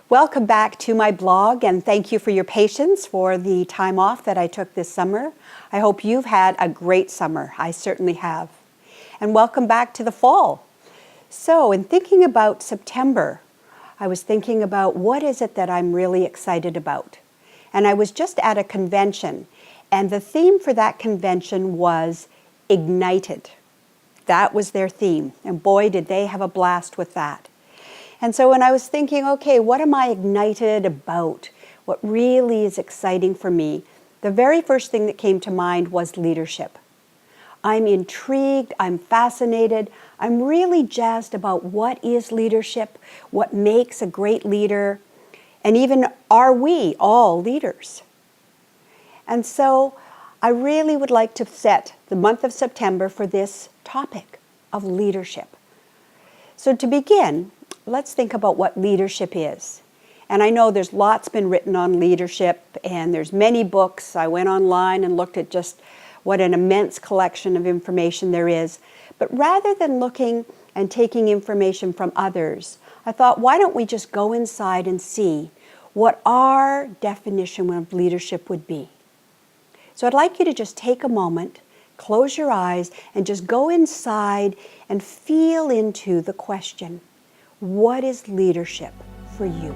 Welcome back to my blog, and thank you for your patience for the time off that I took this summer. I hope you've had a great summer. I certainly have. And welcome back to the fall. So, in thinking about September, I was thinking about what is it that I'm really excited about. And I was just at a convention, and the theme for that convention was Ignited. That was their theme, and boy, did they have a blast with that. And so when I was thinking, okay, what am I ignited about? What really is exciting for me? The very first thing that came to mind was leadership. I'm intrigued, I'm fascinated, I'm really jazzed about what is leadership, what makes a great leader, and even are we all leaders? And so I really would like to set the month of September for this topic of leadership. So to begin, let's think about what leadership is. And I know there's lots been written on leadership, and there's many books. I went online and looked at just what an immense collection of information there is. But rather than looking and taking information from others, I thought, why don't we just go inside and see what our definition of leadership would be? So I'd like you to just take a moment, close your eyes, and just go inside and feel into the question, what is leadership for you?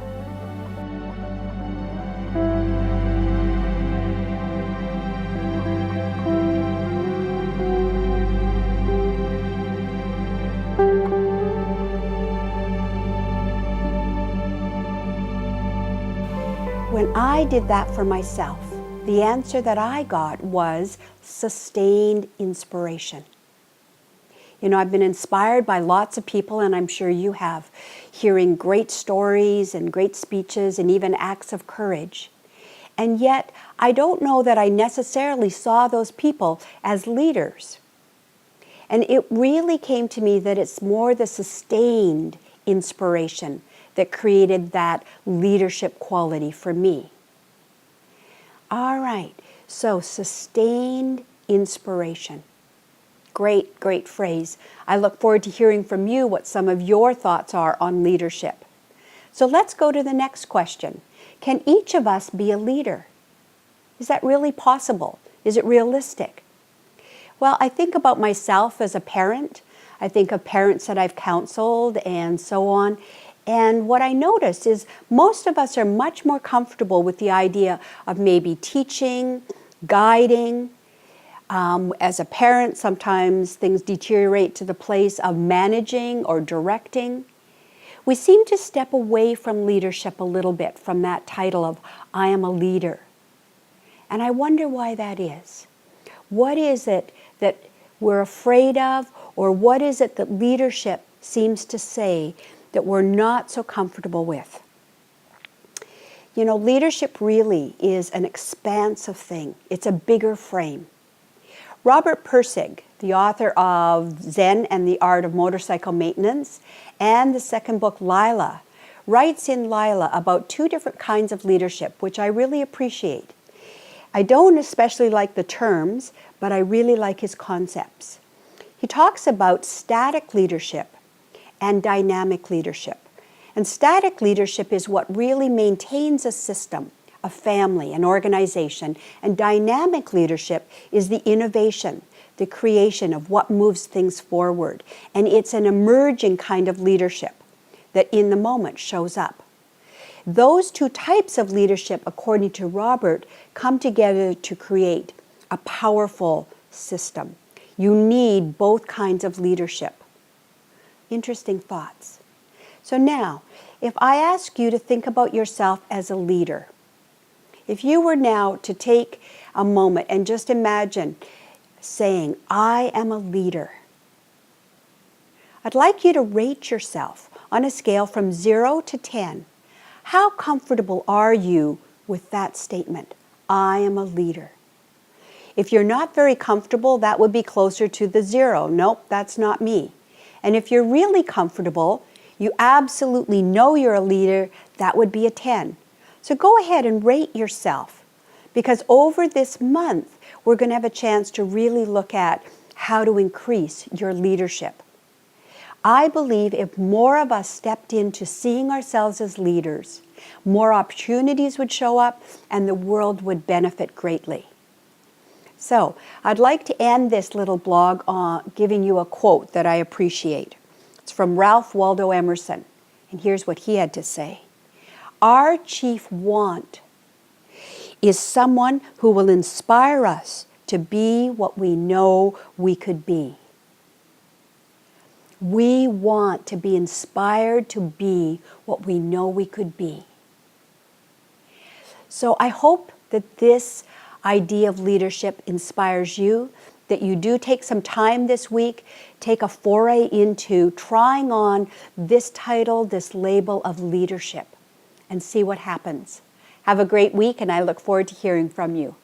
When I did that for myself, the answer that I got was sustained inspiration. You know, I've been inspired by lots of people, and I'm sure you have, hearing great stories and great speeches and even acts of courage. And yet, I don't know that I necessarily saw those people as leaders. And it really came to me that it's more the sustained inspiration that created that leadership quality for me. All right, so sustained inspiration. Great, great phrase. I look forward to hearing from you what some of your thoughts are on leadership. So let's go to the next question. Can each of us be a leader? Is that really possible? Is it realistic? Well, I think about myself as a parent. I think of parents that I've counseled and so on. And what I notice is most of us are much more comfortable with the idea of maybe teaching, guiding. As a parent, sometimes things deteriorate to the place of managing or directing. We seem to step away from leadership a little bit, from that title of, I am a leader. And I wonder why that is. What is it that we're afraid of, or what is it that leadership seems to say that we're not so comfortable with? You know, leadership really is an expansive thing. It's a bigger frame. Robert Pirsig, the author of Zen and the Art of Motorcycle Maintenance and the second book, Lila, writes in Lila about two different kinds of leadership, which I really appreciate. I don't especially like the terms, but I really like his concepts. He talks about static leadership and dynamic leadership. And static leadership is what really maintains a system, a family, an organization, and dynamic leadership is the innovation, the creation of what moves things forward. And it's an emerging kind of leadership that in the moment shows up. Those two types of leadership, according to Robert, come together to create a powerful system. You need both kinds of leadership. Interesting thoughts. So now, if I ask you to think about yourself as a leader, if you were now to take a moment and just imagine saying, I am a leader, I'd like you to rate yourself on a scale from 0 to 10. How comfortable are you with that statement? I am a leader. If you're not very comfortable, that would be closer to the 0. Nope, that's not me. And if you're really comfortable, you absolutely know you're a leader, that would be a 10. So go ahead and rate yourself, because over this month, we're going to have a chance to really look at how to increase your leadership. I believe if more of us stepped into seeing ourselves as leaders more opportunities would show up, and the world would benefit greatly. So I'd like to end this little blog giving you a quote that I appreciate. It's from Ralph Waldo Emerson, and here's what he had to say. Our chief want is someone who will inspire us to be what we know we could be. We want to be inspired to be what we know we could be. So I hope that this idea of leadership inspires you, that you do take some time this week, take a foray into trying on this title, this label of leadership, and see what happens. Have a great week, and I look forward to hearing from you.